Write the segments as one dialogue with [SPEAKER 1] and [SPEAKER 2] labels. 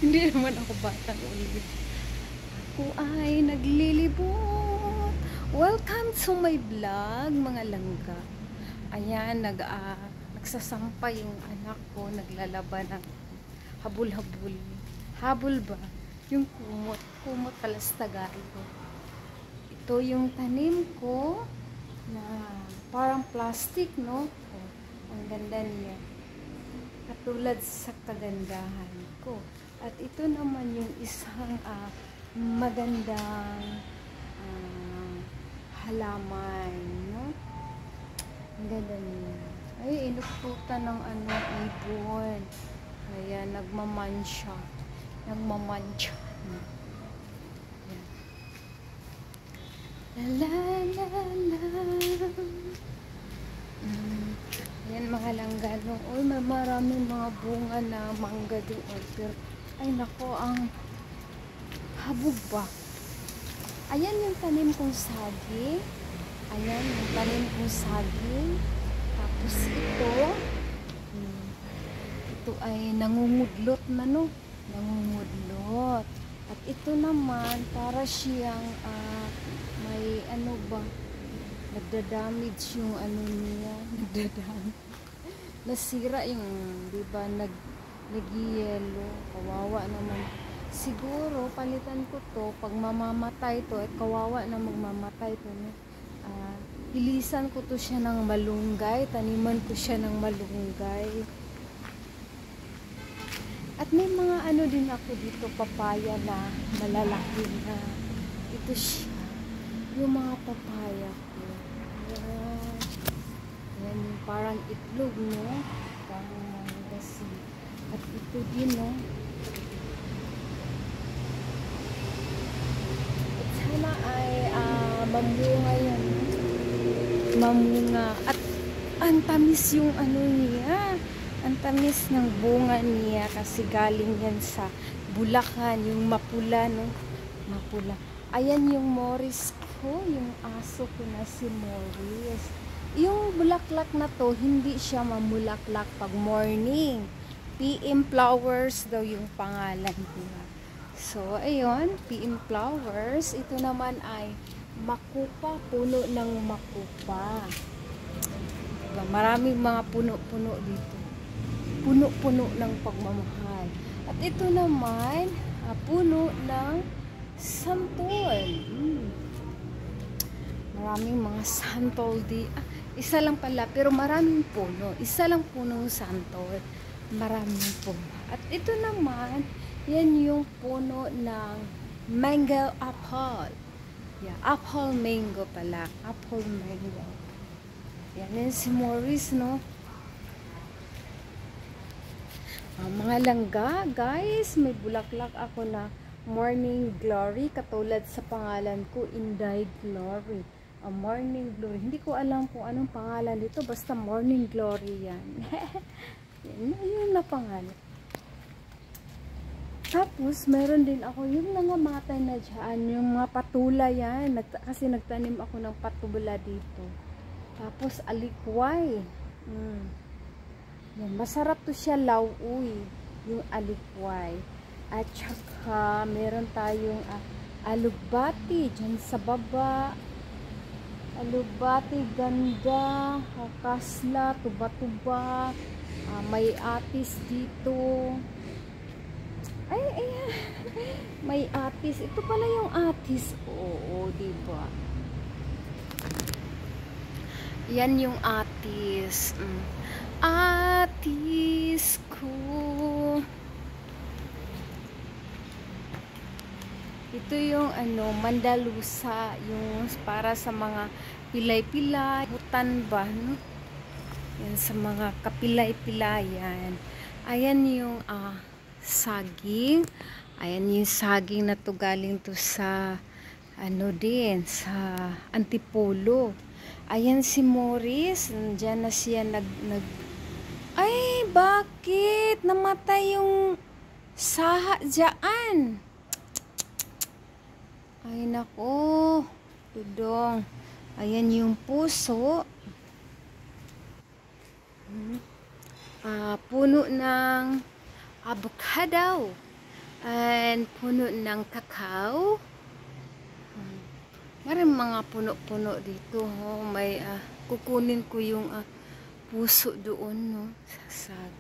[SPEAKER 1] Hindi naman ako batang ulit. Ako ay naglilibot. Welcome to my vlog, mga langga. Ayan, nagsasampay yung anak ko, naglalaban ng habol-habol. Habol ba? Yung kumot. Kumot palas Tagalog. Ito yung tanim ko na parang plastic, no? Oh, ang ganda niya. Katulad sa kagandahan ko. At ito naman yung isang magandang halaman, no? Ang ganda niya. Ay, inuputan ng ibon. Kaya nagmamansya. Nagmamansya. La la la la. Ayan mga langgano. Uy, may maraming mga bunga na mangga doon. Pero, ay nako, ang habog ba? Ayan yung tanim kong saging. Ayan yung tanim kong saging. Tapos ito ay nangungudlot na, no? Nangungudlot. At ito naman, para siyang may nagda-damage yung niya. Nagda-damage. Nasira yung, diba, nag-yellow. Kawawa naman. Siguro, palitan ko to. Pag mamamatay to, at kawawa na magmamatay to, no? Ilisan ko to siya ng malunggay. Taniman ko siya ng malunggay. At may mga din ako dito, papaya na malalaki na. Ito siya. Yung mga papaya ko. Ayan. Ayan yung parang itlog, no? Parang mangasi. At ito din, no? At sana ay mamunga yan. Mamunga. At ang tamis yung niya. Ang tamis ng bunga niya kasi galing yan sa Bulacan, yung mapula, no? Mapula. Ayan yung Morris ko, yung aso ko na si Morris. Yung bulaklak na to, hindi siya mamulaklak pag morning. PM Flowers daw yung pangalan niya. So, ayun, PM Flowers. Ito naman ay makupa, puno ng makupa. Diba? Maraming mga puno-puno dito. Puno-puno ng pagmamahal. At ito naman, puno ng santol. Maraming mga santol isa lang pala, pero maraming puno. Isa lang punong santol. Maraming puno. At ito naman, yan yung puno ng mango apple. Yeah, apple mango pala. Apple mango. Yan si Morris, no? Mga langga, guys, may bulaklak ako na Morning Glory, katulad sa pangalan ko, Inday Glory. Morning Glory. Hindi ko alam kung anong pangalan dito, basta Morning Glory yan. Yun na pangalan. Tapos, meron din ako yung nangamatay na dyan, yung mga patula yan. Kasi nagtanim ako ng patula dito. Tapos, alikway. Yan, masarap to siya, lauoy, yung alikway. At saka, meron tayong alugbati dyan sa baba. Alugbati, ganda, kasla, tuba-tuba. May atis dito. Ay, may atis. Ito pala yung atis. Oo, diba? Yan yung atis. Atis ko. Ito yung mandalusa, yung para sa mga pilay-pilay, hutan ba, no? Yan sa mga kapilay-pilayan. Ayan yung saging. Ayan yung saging na to, galing to sa din, sa Antipolo. Ayan si Morris, nandiyan na siya ay, bakit? Namatay yung saha dyan. Ay, nako. Tudong. Ayan yung puso. Puno ng avocado, and puno ng kakao. Maraming mga puno-puno dito. Oh. May kukunin ko yung puso doon, no? Sasag.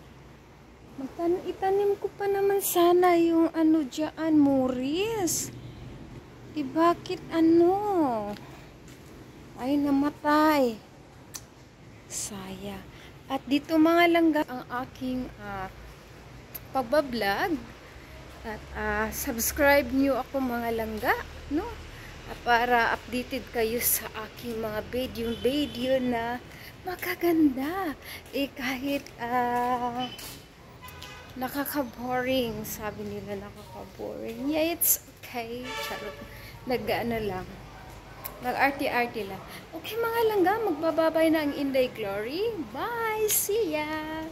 [SPEAKER 1] Itanim ko pa naman sana yung ano dyan, Moris. Bakit ano? Ay, namatay. Saya. At dito mga langga ang aking pagbablog. At subscribe nyo ako mga langga, no? Para updated kayo sa aking mga video na makaganda. Kahit nakaka-boring, sabi nila nakaka-boring. Yeah, it's okay. Charot. Nag-ano lang. Nag-arty-arty lang. Okay mga langga, magbababay na ang Inday Glory. Bye! See ya!